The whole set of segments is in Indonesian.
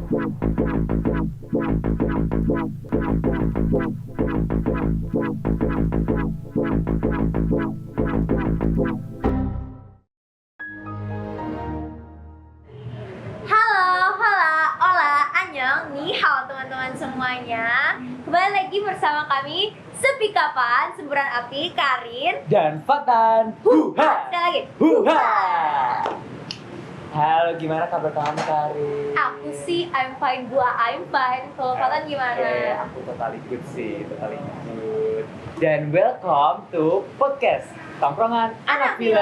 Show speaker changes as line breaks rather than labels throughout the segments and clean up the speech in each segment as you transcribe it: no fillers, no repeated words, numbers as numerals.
Teman-teman semuanya, kembali lagi bersama kami Sepi Kapan, Semburan Api, Karin
dan Fatan. Huha.
Sekali lagi,
Huha. Halo, gimana kabar kamu, Karin?
Aku sih I'm fine. Kalau Fatan gimana?
Aku totally good sih, totally good. Dan welcome to podcast Tongkrongan Anak Film.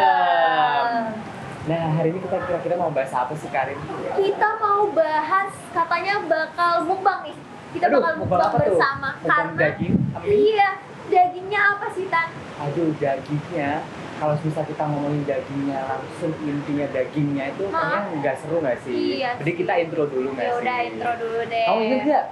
Nah, hari ini kita kira-kira mau bahas apa sih, Karin?
Kita mau bahas, katanya bakal mukbang nih. Kita bakal mukbang bersama.
Mukbang
karena
daging?
iya, dagingnya apa sih, Tan?
Aduh, dagingnya. Kalau bisa kita ngomongin dagingnya langsung, intinya dagingnya itu kayaknya nggak seru nggak sih?
Iya.
Jadi kita intro dulu nggak sih?
Ya udah, intro dulu deh.
Kamu ingat nggak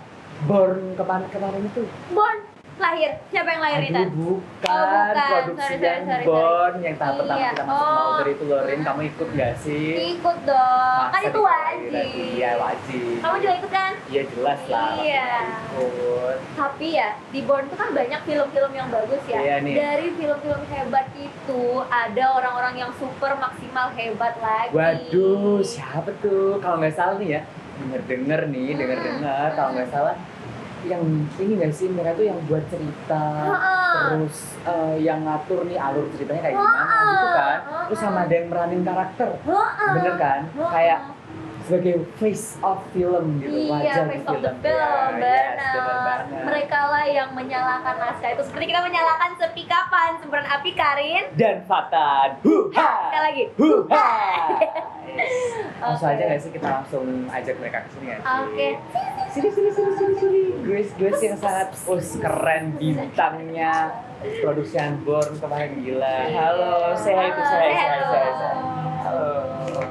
Born kemarin itu?
Born lahir. Siapa yang lahir nih, Tan?
Bukan. Produksi
Sorry.
Born yang tahap pertama
Iya.
kita masuk Mauder itu, Lorin. Kamu ikut nggak sih?
Ikut dong,
Masa
kan itu wajib.
Iya, wajib.
Kamu juga ikut kan?
Iya, jelas lah.
Iya.
Ikut.
Tapi ya, di Born tuh kan banyak film-film yang bagus ya.
Iya nih.
Dari film-film hebat itu, ada orang-orang yang super maksimal hebat lagi.
Waduh, siapa tuh? Kalau nggak salah nih ya, denger-denger kalau nggak salah yang ini nggak sih, mereka tuh yang buat cerita, terus yang ngatur nih alur ceritanya kayak gimana gitu kan, terus sama ada yang meranin karakter, bener kan? Kayak sebagai face of film gitu,
Iya,
wajah
face
di
of the
film.
film,
Ya, yes, bener
benar.
banget.
Mereka lah yang menyalakan naskah itu. Seperti kita menyalakan Sepi Kapan, Semburan Api, Karin
Dan Fatan. Huha.
Sekali lagi.
Huha. Langsung
Oke.
aja nggak sih, kita langsung ajak mereka ke sini nggak sih?
Oke.
Sini. Grace yang sangat keren bintangnya. Produksian Born kemarin gila. Halo, say hi. Halo.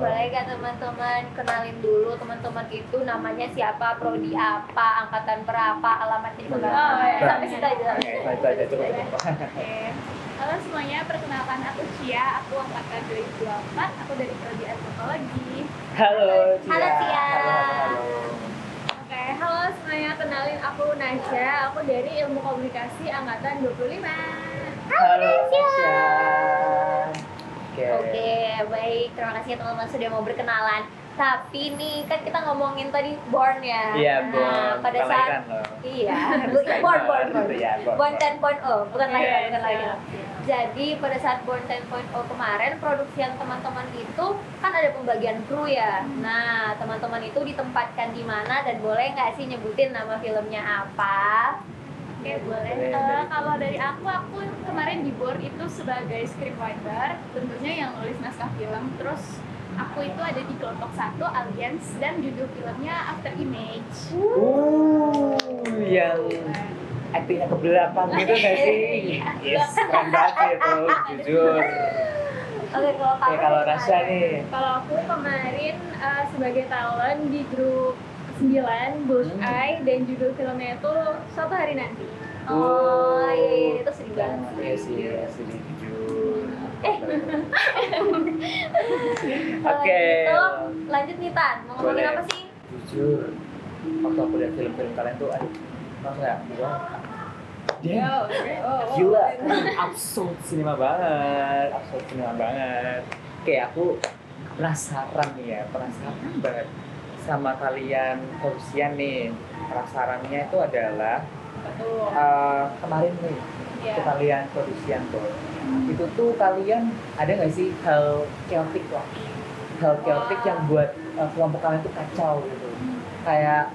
Boleh gak teman-teman kenalin dulu teman-teman itu namanya siapa, prodi apa, angkatan berapa, alamatnya di mana? Sampai situ aja.
Oke, itu aja cukup.
Oke. Halo semuanya, perkenalkan aku Cia, aku angkatan 2024, aku dari prodi antropologi.
Halo, Cia.
Halo, Cia.
Halo.
Oke, halo semuanya, kenalin aku Nasya, aku dari ilmu komunikasi angkatan 25.
Halo, Cia.
Oke, baik. Terima kasih ya teman-teman sudah mau berkenalan. Tapi nih kan kita ngomongin tadi Born ya.
Iya,
Nah,
Born.
pada
Bukan
saat
lahiran loh.
iya,
Disclaimer.
Born.
Iya, Born.
Born 10.0, bukan lahiran,
Iya,
bukan
iya.
lahiran. Jadi pada saat Born 10.0 kemarin produksian teman-teman itu kan ada pembagian kru ya. Nah, teman-teman itu ditempatkan di mana dan boleh nggak sih nyebutin nama filmnya apa?
Oke, boleh.
Boleh.
Kalau dari aku kemarin di board itu sebagai scriptwriter, tentunya yang nulis naskah film. Terus aku itu ada di kelompok 1 Alliance dan judul filmnya After Image.
Yang aktingnya ke belakang gitu nggak sih? Yes, keren banget sih itu, jujur.
Oke, kalau
Oke,
kamu
kalau
gimana?
Rasya nih.
Kalau aku kemarin sebagai talent di grup 9 Bullseye dan judul filmnya itu Suatu Hari Nanti.
Oh, iya, itu sedih
Yang
banget.
iya sih, jujur.
Kalau
Oke.
gitu, lanjut nih Tan, mau ngomongin
Boleh.
apa sih?
Jujur, waktu aku lihat film-film kalian tuh, aduh, langsung ya, wah, damn, gila, absurd cinema banget. Kayak aku penasaran banget sama kalian produksian nih. Penasarannya itu adalah kemarin nih,
Iya.
itu kalian produksian tuh. Itu tuh kalian ada nggak sih hal chaotic yang buat kelompok kalian tuh kacau gitu, kayak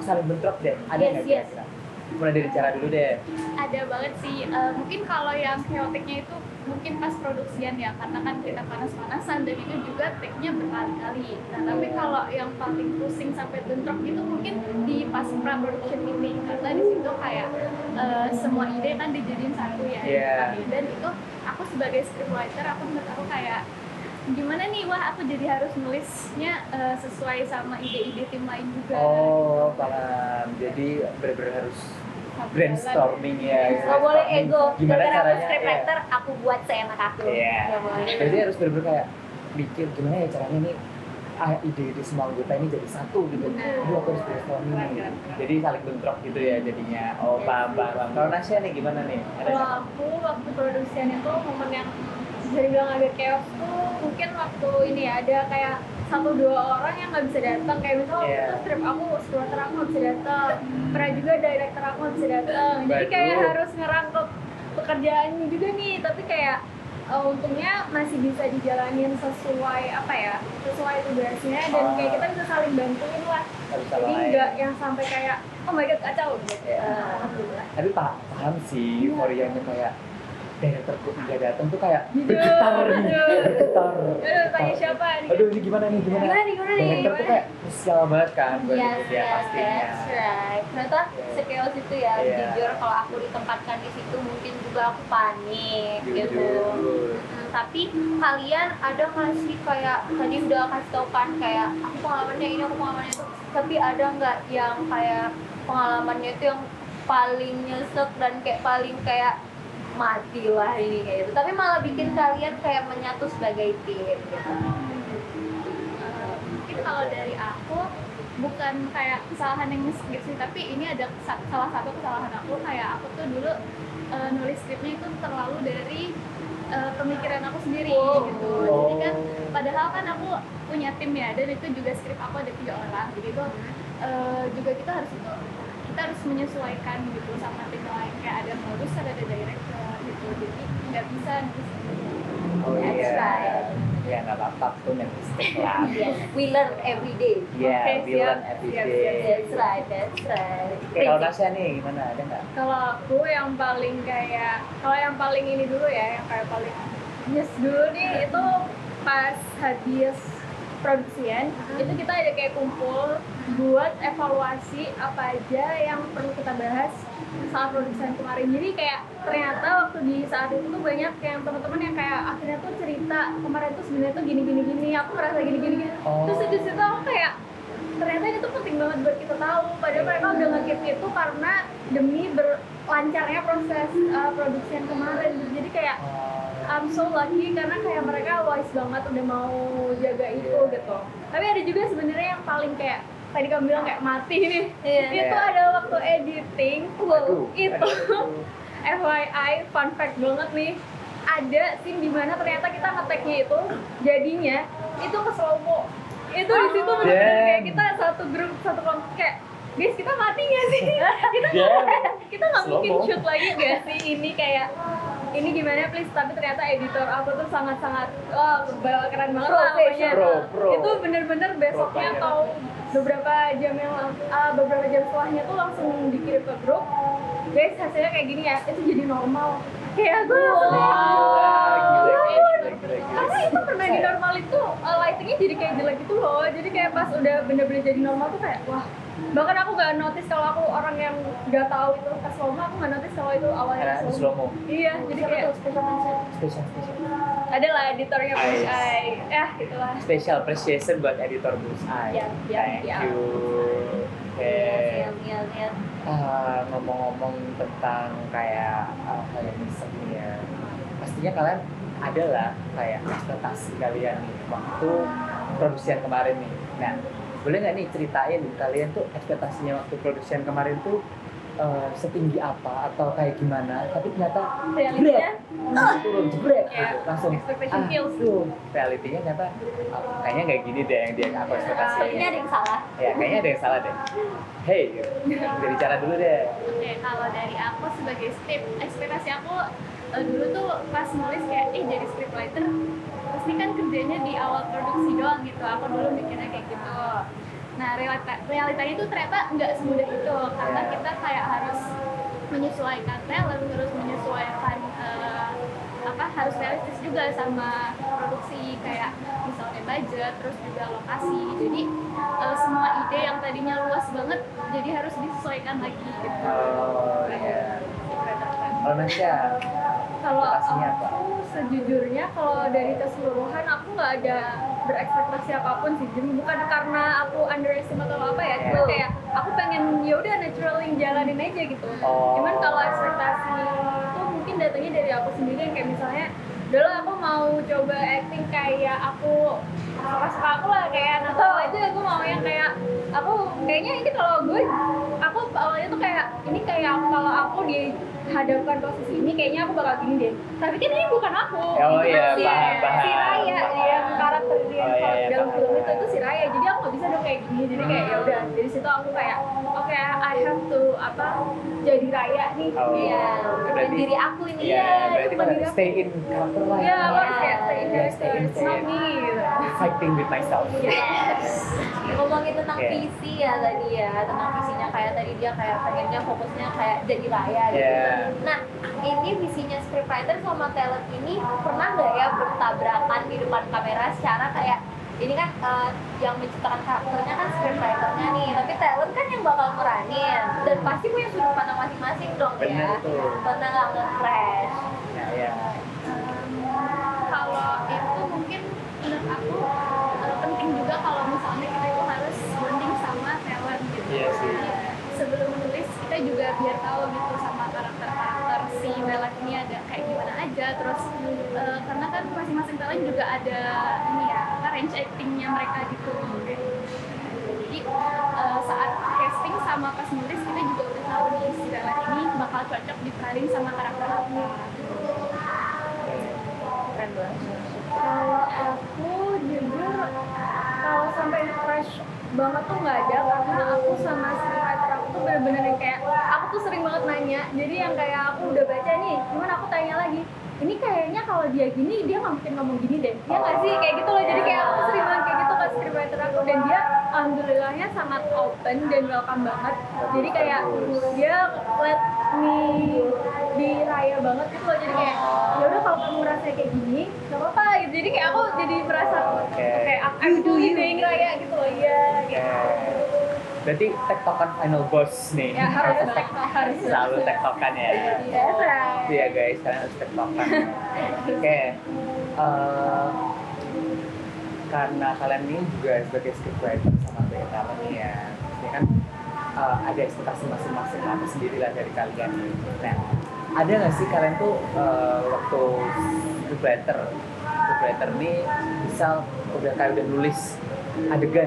saling bentrok deh, ada nggak
Yes.
kira-kira? Mulai dari cara dulu deh.
Ada banget sih, mungkin kalau yang chaoticnya itu mungkin pas produksian ya, karena kan kita panas-panasan dan itu juga take-nya berkali-kali. Nah tapi kalau yang paling pusing sampai bentrok itu mungkin di pas pra-production meeting, karena di situ kayak semua ide kan dijadiin satu ya.
Iya.
Dan itu aku sebagai scriptwriter, menurut aku kayak gimana nih, wah aku jadi harus nulisnya sesuai sama ide-ide tim lain juga.
Oh, paham. Jadi bener-bener harus brainstorming ya.
Gak boleh
brainstorming.
ego,
Gimana
gara-gara aku
caranya?
scriptwriter, aku buat seenak aku.
Iya.
Gak boleh.
Jadi harus bener-bener kayak mikir gimana ya caranya nih ide-ide semua anggota ini jadi satu gitu. Aduh aku harus brainstorming nih. Jadi saling bentrok gitu ya jadinya. Oh paham. Kalau Nasya nih gimana nih?
Kalau aku waktu produksian itu momen yang bisa dibilang agak chaos tuh mungkin waktu ini ya, ada kayak 1-2 orang yang nggak bisa datang, kayak misalnya waktu itu scriptwriter aku nggak bisa datang, pernah juga director aku nggak bisa datang, jadi kayak
Waduh.
harus ngerangkep pekerjaannya juga nih, tapi kayak untungnya masih bisa dijalanin sesuai sesuai tugasnya, dan kayak kita bisa saling bantuin lah, jadi nggak yang sampai kayak oh my god kacau gitu. Alhamdulillah.
Tapi paham sih euforianya kayak director nggak datang tuh kayak
Jujur,
bergetar nih,
jujur.
bergetar.
Tanya siapa nih?
Aduh ini gimana nih? Director tuh kayak krusial banget kan buat dia pastinya.
That's right. Ternyata sekeos itu ya,
Iya.
jujur kalau aku ditempatkan di situ mungkin juga aku panik gitu. Tapi kalian ada nggak sih kayak tadi udah kasih tau kan kayak aku pengalamannya ini, aku pengalamannya itu, tapi ada nggak yang kayak pengalamannya itu yang paling nyesek dan kayak paling kayak mati lah ini kayak gitu, tapi malah bikin kalian kayak menyatu sebagai tim gitu.
Mungkin kalau dari aku bukan kayak kesalahan yang nyesek sih, tapi ini ada salah satu kesalahan aku, kayak aku tuh dulu nulis skripnya itu terlalu dari pemikiran aku sendiri gitu. Jadi kan padahal kan aku punya tim ya, dan itu juga skrip aku ada 3 orang, jadi itu juga kita harus menyesuaikan gitu sama tim lain, kayak ada produser, ada director gitu, jadi nggak bisa
Oh
That's
iya.
right.
Ya nggak apa-apa tuh make mistake lah.
Yes, we learn every day.
Iya,
Oke,
we learn
siap,
every
siap,
day.
That's right, that's right.
Oke, kalau Nasya nih gimana? Ada nggak?
Kalau aku yang paling ini dulu ya, yang kayak paling nyes dulu nih, itu pas habis produksian, itu kita ada kayak kumpul buat evaluasi apa aja yang perlu kita bahas saat produksian kemarin. Jadi kayak ternyata waktu di saat itu tuh banyak yang teman-teman yang kayak akhirnya tuh cerita kemarin tuh sebenarnya tuh gini, aku ngerasa gini. Terus di situ aku kayak ternyata itu penting banget buat kita tahu, padahal mereka udah nge-keep itu karena demi berlancarnya proses produksian kemarin. Jadi kayak I'm so lucky karena kayak mereka wise banget udah mau jaga itu gitu. Tapi ada juga sebenarnya yang paling kayak tadi kamu bilang kayak mati nih. Itu adalah waktu editing. Itu FYI fun fact banget nih. Ada scene dimana ternyata kita ngeteknya itu jadinya itu ke slow mo. Itu di situ bener-bener kayak kita satu grup satu kelompok kayak guys kita mati nggak sih? kita nggak mungkin shoot lagi nggak sih ini kayak ini gimana please, tapi ternyata editor aku tuh sangat-sangat keren banget lah pokoknya. Itu bener-bener besoknya atau beberapa jam setelahnya tuh langsung dikirim ke grup, guys hasilnya kayak gini ya, itu jadi normal. Kayak gue karena itu pernah di normal itu lightingnya jadi kayak jelek gitu loh, jadi kayak pas udah bener-bener jadi normal tuh kayak wah, bahkan aku gak notice kalau aku orang yang gak tahu itu pas slow mo, aku gak notice kalau itu awalnya slow mo. Iya, jadi kayak
Special.
ada lah editornya Bull's Eye, itulah.
Special appreciation buat editor Bull's Eye. Thank you. Oke.
Iya.
Ngomong-ngomong tentang kayak yang nyesek nih ya, pastinya kalian ada lah kayak ekspektasi kalian nih waktu produksian kemarin nih. Nah, boleh nggak nih ceritain kalian tuh ekspektasinya waktu produksian kemarin tuh setinggi apa atau kayak gimana, tapi ternyata
Realitinya
turun jebret gitu, langsung
expectation kills.
realitinya ternyata kayaknya nggak gini deh yang dia aku ekspektasiin.
Ini ada yang salah.
Ya kayaknya ada yang salah deh. Hey, dari cara dulu deh.
Oke, kalau dari aku sebagai script, ekspektasi aku dulu tuh pas nulis kayak jadi scriptwriter pasti kan kerjanya di awal produksi doang gitu, aku dulu mikirnya kayak gitu. Nah realitanya tuh ternyata nggak semudah itu, karena kita kayak harus menyesuaikan talent, terus menyesuaikan harus realistis juga sama produksi, kayak misalnya budget, terus juga lokasi. Jadi semua ide yang tadinya luas banget jadi harus disesuaikan lagi gitu.
Oh iya. Kalau Nasya,
Kalau
ekspektasinya apa?
aku sejujurnya kalau dari keseluruhan aku nggak ada berekspektasi apapun sih, jadi bukan karena aku underestimate atau apa ya, cuma kayak aku pengen ya udah naturally jalanin aja gitu. Cuman kalau ekspektasi itu mungkin datangnya dari aku sendiri, yang kayak misalnya dulu aku mau coba acting kayak aku suka aku lah, kayak Natal aja aku mau yang kayak aku kayaknya ini kalau aku awalnya tuh kayak ini kayak kalau aku dihadapkan posisi ini kayaknya aku bakal gini deh, tapi kan ini bukan aku.
Oh iya,
si,
paham.
si Raya yang karakter dia dalam film itu si Raya, jadi aku nggak bisa dong kayak gini, jadi kayak ya udah dari situ aku kayak oke, I have to jadi Raya nih.
Iya, dan diri aku ini.
Iya, berarti
bukan
kan
diri aku.
stay in karakter lah.
Iya, harus kayak stay in
Iya,
character, it's not me gitu.
Fighting with myself.
Yes. Ngomongin tentang
Iya.
visi ya tadi ya, tentang visinya kayak tadi dia kayak pengennya fokusnya kayak jadi Raya gitu.
Iya.
Nah, ini visinya scriptwriter sama talent ini pernah nggak ya bertabrakan di depan kamera secara kayak ini kan yang menciptakan karakternya kan scriptwriternya nih, tapi talent kan yang bakal meranin dan pasti punya sudut pandang masing-masing dong.
Bener
ya.
tuh.
Pernah nggak nge-clash?
Nah, ya.
Kalau itu mungkin menurut aku penting juga kalau misalnya kita itu harus bonding sama talent gitu.
Iya sih.
Jadi, sebelum menulis kita juga biar tahu gitu sama karakter si talent ini ada kayak gimana aja, terus karena kan masing-masing talent juga ada ini ya range actingnya mereka gitu. Jadi saat casting sama pas nulis kita juga udah tahu nih si talent ini bakal cocok diperanin sama karakter apa.
Keren banget.
Kalau aku jujur kalau sampai crush banget tuh nggak ada, karena aku sama scriptwriter aku tuh bener-bener yang kayak aku tuh sering banget nanya, jadi yang kayak aku udah baca nih, cuman aku tanya lagi ini kayaknya kalau dia gini dia nggak mungkin ngomong gini deh, ya nggak sih kayak gitu loh. Jadi kayak aku sering banget kayak gitu ke scriptwriter aku, dan dia alhamdulillahnya sangat open dan welcome banget. Jadi kayak dia let me di Raya banget gitu loh, jadi kayak ya udah kalau kamu merasa kayak gini nggak apa-apa gitu. Jadi kayak aku jadi merasa kayak I'm doing Raya gitu loh. Iya gitu.
Berarti tektokan final boss nih.
Ya harus tektok, harus
Selalu tektokan ya.
biasa.
Iya guys, kalian harus tektokan. Oke. Karena kalian ini juga sebagai scriptwriter sama sebagai talent nih ya, ini kan ada ekspektasi masing-masing lah sendiri lah dari kalian. Nah, ada nggak sih kalian tuh waktu scriptwriter nih misal udah nulis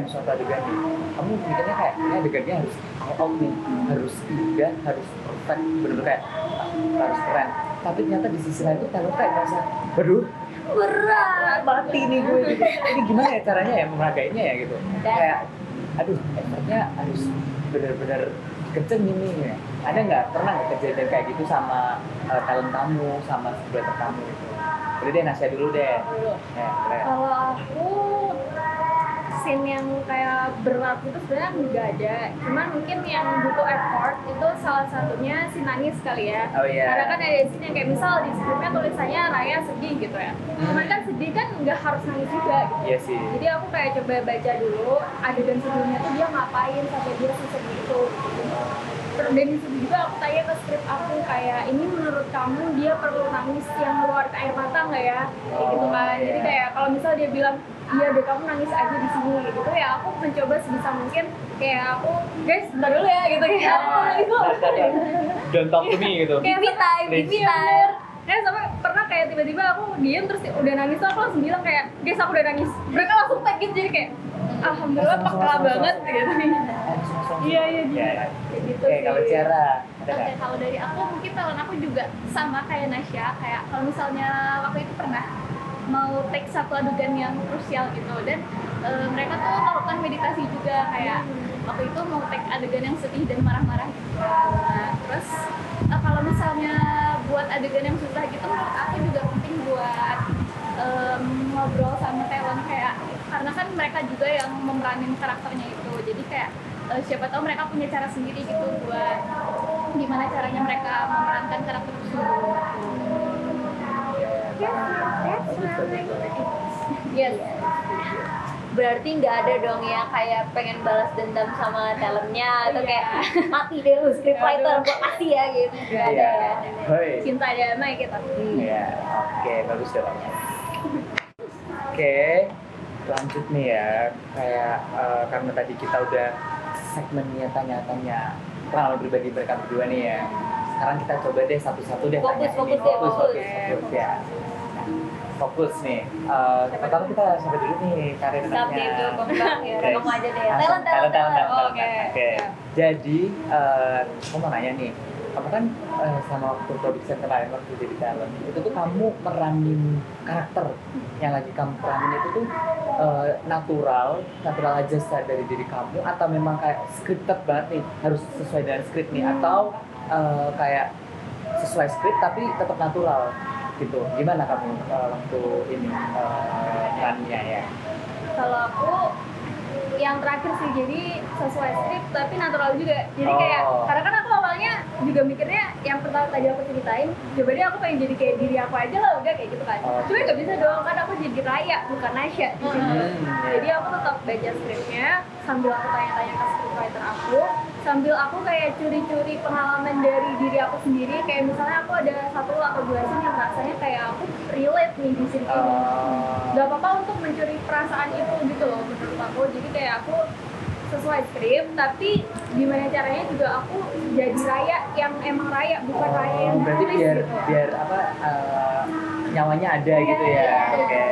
suatu adegan nih, kamu mikirnya kayak ini adegannya harus all out nih, harus indah, harus perfect, bener-bener kayak harus keren. Tapi ternyata di sisi lain tuh talent kayak merasa, waduh berat mati nih gue gitu. Ini gimana ya caranya ya meragainya ya gitu, kayak aduh effortnya harus bener-bener kenceng ini ya. Ada nggak, pernah nggak kejadian kayak gitu sama talent kamu, sama scriptwriter kamu gitu? Udah deh, Nasya dulu deh. Ya,
Kalau aku scene yang kayak berat itu sebenarnya nggak ada, cuman mungkin yang butuh effort itu salah satunya si nangis kali ya.
Oh iya.
Karena kan ada scene yang kayak misal di skripnya tulisannya Raya sedih gitu ya, cuman kan sedih kan nggak harus nangis juga gitu.
Iya sih.
Jadi aku kayak coba baca dulu adegan sebelumnya tuh dia ngapain sampai dia sedih itu. Terus dari situ juga aku tanya ke skrip aku kayak ini menurut kamu dia perlu nangis yang keluar air mata nggak ya? Kayak gitu kan. Jadi kayak kalau misal dia bilang iya deh kamu nangis aja di sini gitu ya, aku mencoba sebisa mungkin kayak aku guys bentar dulu ya gitu kayak aku nangis dulu.
Don't talk to me gitu.
Kayak
Baby time,
Please.
baby time.
Sampai pernah kayak tiba-tiba aku diem terus udah nangis tuh aku langsung bilang kayak guys aku udah nangis. Mereka langsung tag gitu, jadi kayak alhamdulillah peka banget gitu. Iya gitu.
Ya.
Kayak gitu
Oke,
sih.
kalau Ciara ada
Oke,
nggak?
kalau dari aku mungkin talent aku juga sama kayak Nasya, kayak kalau misalnya waktu itu pernah mau take satu adegan yang krusial gitu, dan mereka tuh melakukan meditasi juga, kayak waktu itu mau take adegan yang sedih dan marah-marah gitu. Nah, terus kalau misalnya buat adegan yang susah gitu, menurut aku juga penting buat ngobrol sama talent, kayak karena kan mereka juga yang memeranin karakternya itu, jadi kayak siapa tahu mereka punya cara sendiri gitu buat gimana caranya mereka memerankan karakter tersebut.
Yes. Berarti nggak ada dong ya kayak pengen balas dendam sama talentnya atau kayak mati deh lu scriptwriter gua kasih ya gitu. Nggak ada ya.
Hoi.
Cinta damai kita.
Iya, oke, bagus deh Bang. Oke, lanjut nih ya. Kayak karena tadi kita udah segmennya tanya-tanya pengalaman pribadi mereka berdua nih ya. Sekarang kita coba deh satu-satu deh
Fokus,
tanya.
fokus deh, fokus.
Fokus ya. Nah, fokus nih. Pertama kita sampai dulu nih karir
Saat
anaknya.
itu kembang ya,
Oke.
kamu aja deh.
Langsung talent.
Oke.
Oke. Jadi, aku mau nanya nih, kamu kan sama waktu produksi kemarin waktu jadi talent, itu tuh kamu meranin karakter yang lagi kamu peranin itu tuh natural aja dari diri kamu, atau memang kayak scripted banget nih, harus sesuai dengan script nih, atau kayak sesuai script tapi tetap natural gitu. Gimana kamu waktu ini meraninnya ya?
Kalau aku yang terakhir sih, jadi sesuai skrip tapi natural juga. Jadi kayak, karena kan aku awalnya juga mikirnya yang pertama tadi aku ceritain, coba deh aku pengen jadi kayak diri aku aja lah, udah kayak gitu kan. Cuma nggak bisa dong, kan aku jadi Raya bukan Nasya di situ. Jadi aku tetap baca skripnya sambil aku tanya-tanya ke scriptwriter aku, sambil aku kayak curi-curi pengalaman dari diri aku sendiri. Kayak misalnya aku ada 1 atau 2 scene yang rasanya kayak aku relate nih di sini. Gak apa-apa untuk mencuri perasaan itu gitu loh menurut aku. Jadi kayak aku sesuai skrip, tapi gimana caranya juga aku jadi Raya yang emang Raya, bukan Raya yang
berarti
ditulis
biar
gitu.
apa nyawanya ada gitu ya. Oke.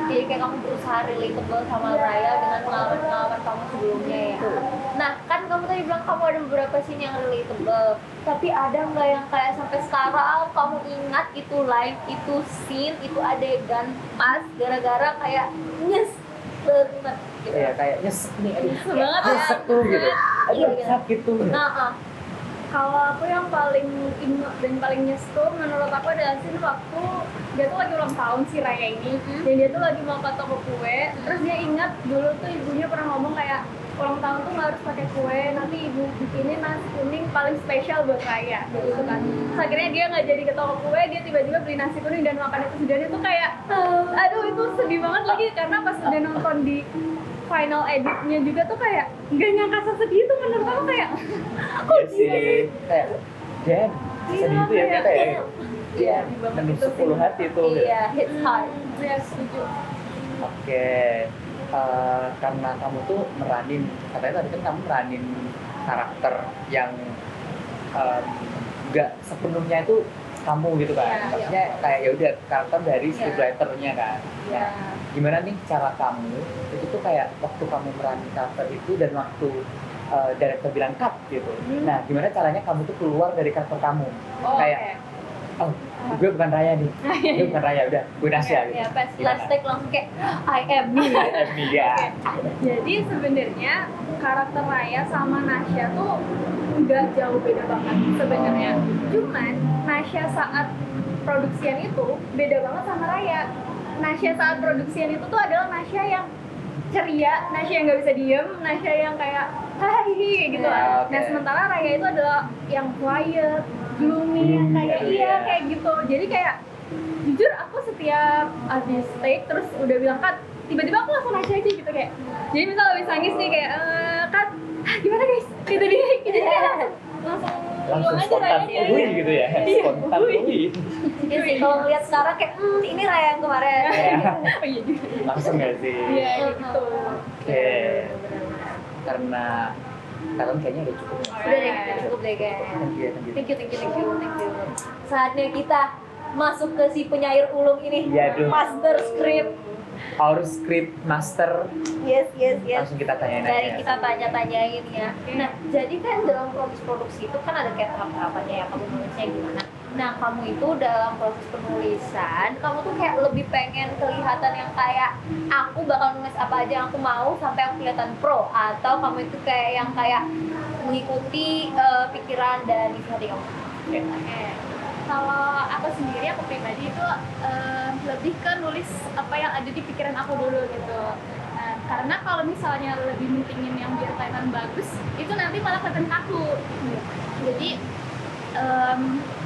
Jadi kayak kamu berusaha relatable sama Raya dengan pengalaman-pengalaman kamu sebelumnya ya. Nah, kan kamu tadi bilang kamu ada beberapa scene yang relatable, tapi ada nggak yang kayak sampai sekarang kamu ingat itu line, itu scene, itu adegan pas gara-gara kayak nyes banget gitu.
Iya, kayak nyesek nih,
Banget ya.
nyesek tuh gitu.
Iya,
Aduh,
gitu.
sakit tuh.
Kalau aku yang paling ingat dan paling nyesel menurut aku adalah scene waktu dia tuh lagi ulang tahun si Raya ini, dan dia tuh lagi mau ke toko kue, terus dia ingat dulu tuh ibunya pernah ngomong kayak ulang tahun tuh nggak harus pakai kue, nanti ibu bikinin nasi kuning paling spesial buat Raya gitu kan. Terus akhirnya dia nggak jadi ke toko kue, dia tiba-tiba beli nasi kuning dan makan itu, dan itu kayak aduh itu sedih banget lagi, karena pas udah nonton di final editnya juga tuh kayak nggak nyangka sesedih itu menurut aku, kayak
Iya sih, kayak damn, sedih itu ya kita ya.
Iya,
Menusuk ulu hati tuh.
Iya, hits hard.
ya setuju.
Oke, karena kamu tuh meranin, katanya tadi kan kamu meranin karakter yang nggak sepenuhnya itu kamu gitu kan.
Iya,
Maksudnya kayak ya udah karakter dari
Iya.
scriptwriter-nya kan.
Iya.
Nah, gimana nih cara kamu itu tuh kayak waktu kamu meranin karakter itu dan waktu director bilang cut gitu. Nah, gimana caranya kamu tuh keluar dari karakter kamu? Kayak oh, gue bukan Raya nih, gue bukan Raya, udah gue Nasya gitu.
Ya, pas
Gimana?
last take langsung kayak I am me.
Iya.
Jadi sebenarnya karakter Raya sama Nasya tuh nggak jauh beda banget sebenarnya. Cuman Nasya saat produksian itu beda banget sama Raya. Nasya saat produksian itu tuh adalah Nasya yang ceria, Nasya yang nggak bisa diem, Nasya yang kayak hai gitu lah.
Oke.
Nah sementara Raya itu adalah yang quiet, gloomy, kayak kayak gitu. Jadi kayak jujur aku setiap habis take terus udah bilang cut, tiba-tiba aku langsung Nasya aja gitu kayak. Jadi misal habis nangis nih kayak cut, gimana guys? Gitu dia, gitu dia langsung
spontan
Rayanya.
uhui gitu ya, spontan uhui.
Iya sih, kalau ngeliat sekarang kayak ini Raya yang kemarin.
Oh iya juga.
Langsung nggak sih?
Iya gitu.
Oke, karena kalian kayaknya udah cukup ya.
Udah deh, cukup deh guys.
Thank you.
Thank you. Saatnya kita masuk ke si penyair ulung ini.
Iya, aduh.
Master script.
Our script master,
Yes.
langsung kita tanyain
Dari
aja.
kita tanya-tanyain ya. Nah, jadi kan dalam proses produksi itu kan ada kayak tahap-tahapannya ya, kamu nulisnya gimana. Nah, kamu itu dalam proses penulisan, kamu tuh kayak lebih pengen kelihatan yang kayak aku bakal nulis apa aja yang aku mau sampai aku kelihatan pro, atau kamu itu kayak yang kayak mengikuti pikiran dan isi hati kamu.
Oke. Kalau aku sendiri, aku pribadi itu lebih ke nulis apa yang ada di pikiran aku dulu gitu. Nah, karena kalau misalnya lebih mentingin yang biar kelihatan bagus, itu nanti malah kelihatan kaku. Jadi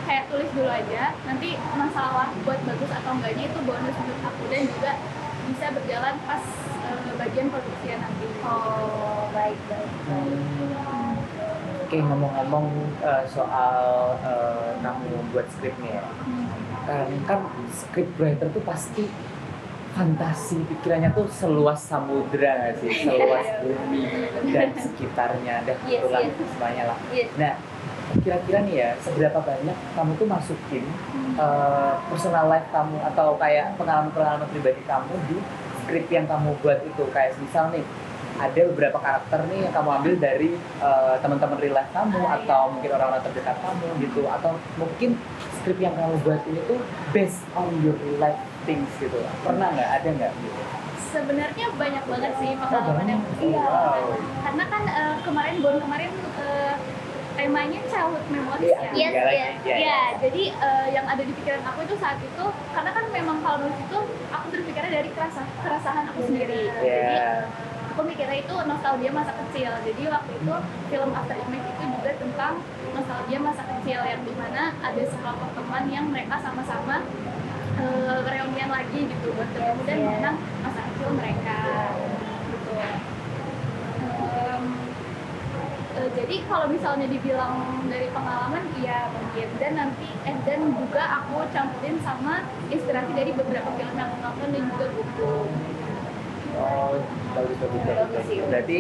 kayak tulis dulu aja, nanti masalah buat bagus atau enggaknya itu bonus menurut aku, dan juga bisa berjalan pas bagian produksinya nanti.
Oh, baik.
Oke, ngomong-ngomong soal kamu buat skrip nih ya. Kan scriptwriter tuh pasti fantasi pikirannya tuh seluas samudra nggak sih, seluas bumi dan sekitarnya dan
Yes,
itulah
yes.
semuanya lah.
Yes.
Nah, kira-kira nih ya, seberapa banyak kamu tuh masukin personal life kamu atau kayak pengalaman-pengalaman pribadi kamu di skrip yang kamu buat itu? Kayak misal nih, ada beberapa karakter nih yang kamu ambil dari teman-teman real life kamu atau mungkin orang-orang terdekat kamu gitu, atau mungkin skrip yang kamu buat ini tuh based on your real life things gitu. Pernah nggak? Ada nggak gitu?
Sebenarnya banyak banget sih pengalaman yang iya.
Wow.
Karena kan kemarin temanya childhood memories ya.
Yes, yes.
Ya, jadi yang ada di pikiran aku itu saat itu, karena kan memang kalau nulis itu aku berpikirnya dari keresahan aku sendiri. Jadi aku mikirnya itu nostalgia masa kecil. Jadi waktu itu film After Image itu juga tentang nostalgia masa kecil yang dimana ada sekelompok teman yang mereka sama-sama reunian lagi gitu buat ketemu dan mengenang masa kecil mereka gitu. Jadi kalau misalnya dibilang dari pengalaman, iya mungkin, dan juga aku campurin sama inspirasi dari beberapa film yang aku nonton dan juga buku.
Oh, bagus. Berarti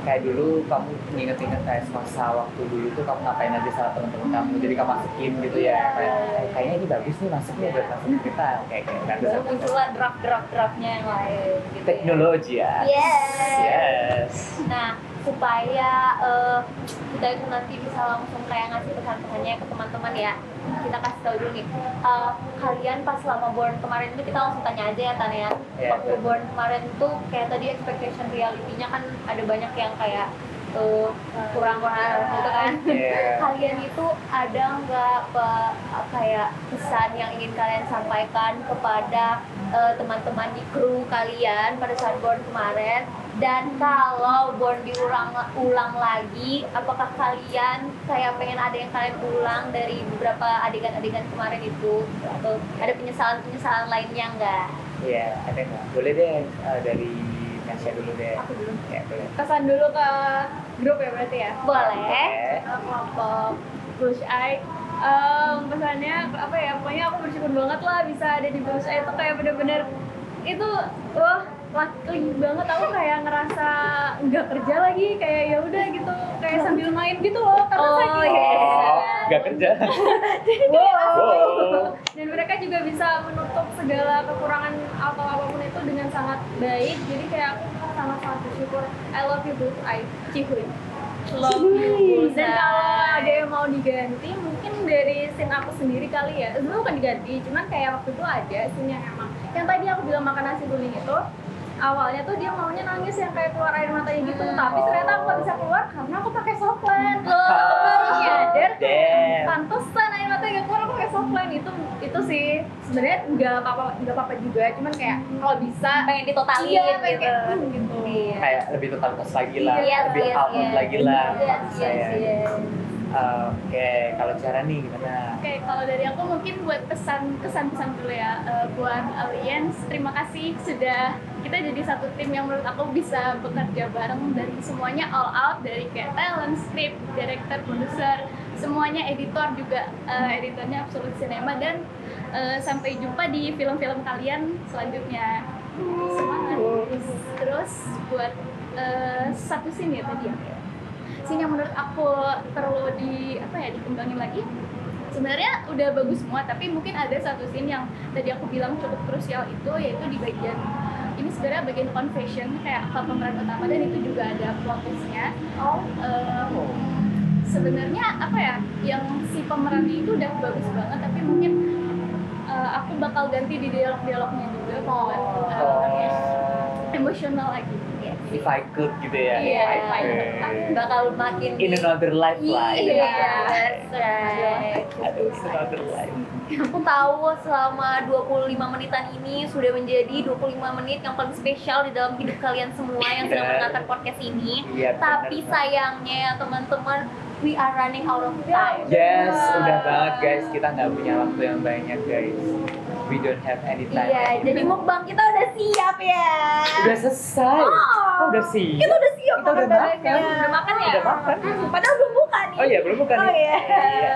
kayak dulu kamu nginget-inget kayak masa waktu dulu tuh kamu ngapain aja sama teman-teman kamu, jadi kamu masukin gitu ya. Kayaknya ini bagus nih masuknya buat masuk kita kayak kan.
Muncullah draft-draftnya yang lain gitu.
Teknologi ya. Yes.
Nah, supaya kita itu nanti bisa langsung kayak ngasih pesan-pesannya ke teman-teman ya, kita kasih tahu dulu nih, kalian pas selama Born kemarin itu kita langsung tanya aja ya Tan ya. Waktu Born kemarin tuh kayak tadi expectation reality-nya kan ada banyak yang kayak kurang gitu kan. Kalian itu ada nggak kayak pesan yang ingin kalian sampaikan kepada teman-teman di kru kalian pada saat Born kemarin? Dan kalau Born diulang lagi, apakah kalian kayak pengen ada yang kalian ulang dari beberapa adegan-adegan kemarin itu, atau ada penyesalan lainnya nggak?
Iya, ada nggak? Boleh deh dari Nasya dulu deh.
Aku dulu.
Ya, boleh.
Pesan dulu ke grup ya berarti ya?
Boleh.
Kelompok Blush Eye. Pesannya apa ya? Pokoknya aku bersyukur banget lah bisa ada di Blush Eye. Itu kayak bener-bener itu lucky banget. Aku kayak ngerasa nggak kerja lagi, kayak ya udah gitu, kayak sambil main gitu loh. Karena
nggak kerja.
Dan mereka juga bisa menutup segala kekurangan atau apapun itu dengan sangat baik. Jadi kayak aku sangat bersyukur. I love you Blush Eye, Cihuy.
Love you.
Dan kalau ada yang mau diganti, mungkin dari scene aku sendiri kali ya. Sebenarnya bukan diganti, cuman kayak waktu itu ada scene yang emang yang tadi aku bilang makan nasi guling itu, awalnya tuh dia maunya nangis yang kayak keluar air matanya gitu, tapi ternyata aku gak bisa keluar karena aku pakai softline. Baru nyadar, pantesan air matanya gak keluar, aku pakai softline. Itu sih sebenarnya nggak apa-apa juga, cuman kayak kalau bisa
Pengen ditotalin
iya,
gitu.
gitu.
Kayak lebih totalitas lagi lah,
Yes,
lebih
yes,
out
yes.
lagi lah.
Yes.
Oke, kalau cara nih gimana?
Oke, kalau dari aku mungkin buat kesan-pesan dulu ya, buat audiens, terima kasih sudah kita jadi satu tim yang menurut aku bisa bekerja bareng dari semuanya all out, dari kayak talent, script, director, produser, semuanya, editor juga, editornya Absolute Cinema, dan sampai jumpa di film-film kalian selanjutnya. Semangat. Terus buat satu scene ya tadi ya. Scene yang menurut aku perlu dikembangin lagi. Sebenarnya udah bagus semua, tapi mungkin ada satu scene yang tadi aku bilang cukup krusial itu, yaitu di bagian ini sebenarnya bagian confession kayak ke pemeran utama, dan itu juga ada plot twist-nya. Sebenarnya yang si pemerannya itu udah bagus banget, tapi mungkin aku bakal ganti di dialog-dialognya juga buat emosional lagi.
If I could gitu ya.
Iya,
If I could.
Bakal makin
In another life lah.
Iya, that's right.
Aduh, in another life.
Aku tahu selama 25 menitan ini sudah menjadi 25 menit yang paling spesial di dalam hidup kalian semua yang sedang mendengarkan podcast ini.
Iya,
Tapi
benar.
sayangnya ya teman-teman, we are running out of time.
Yes, udah banget guys. Kita nggak punya waktu yang banyak guys. We don't have any time.
Iya, jadi mukbang kita udah siap ya.
Udah selesai. Oh, udah siap.
Kita udah siap
Kita udah makan.
Udah makan ya?
Udah makan.
Padahal belum buka nih.
Oh iya, belum bukan
Oh
nih.
iya.
Iya.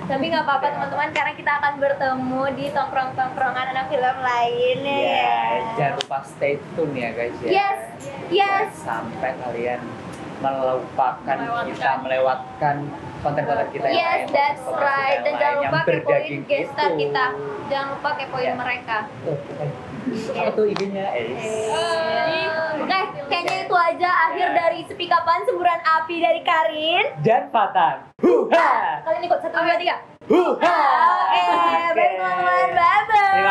Tapi nggak apa-apa teman-teman, karena kita akan bertemu di tongkrong-tongkrongan anak film lainnya
Iya,
ya.
jangan lupa stay tune ya guys ya.
Yes.
Sampai kalian kita melewatkan konten-konten kita yang
Yes,
lain.
that's
Podcast
right.
kita
Dan
yang
jangan
lain,
lupa
yang
kepoin
berdaging
gestar
itu.
kita. Jangan lupa kepoin
Ya.
mereka.
Apa tuh IG-nya?
Oke, kayaknya itu aja akhir dari Speak Upan semburan api dari Karin.
Dan Fatan. Huha!
Kalian ikut 1, 2, 3.
Huha!
Oke, baik teman-teman, bye-bye.
Terima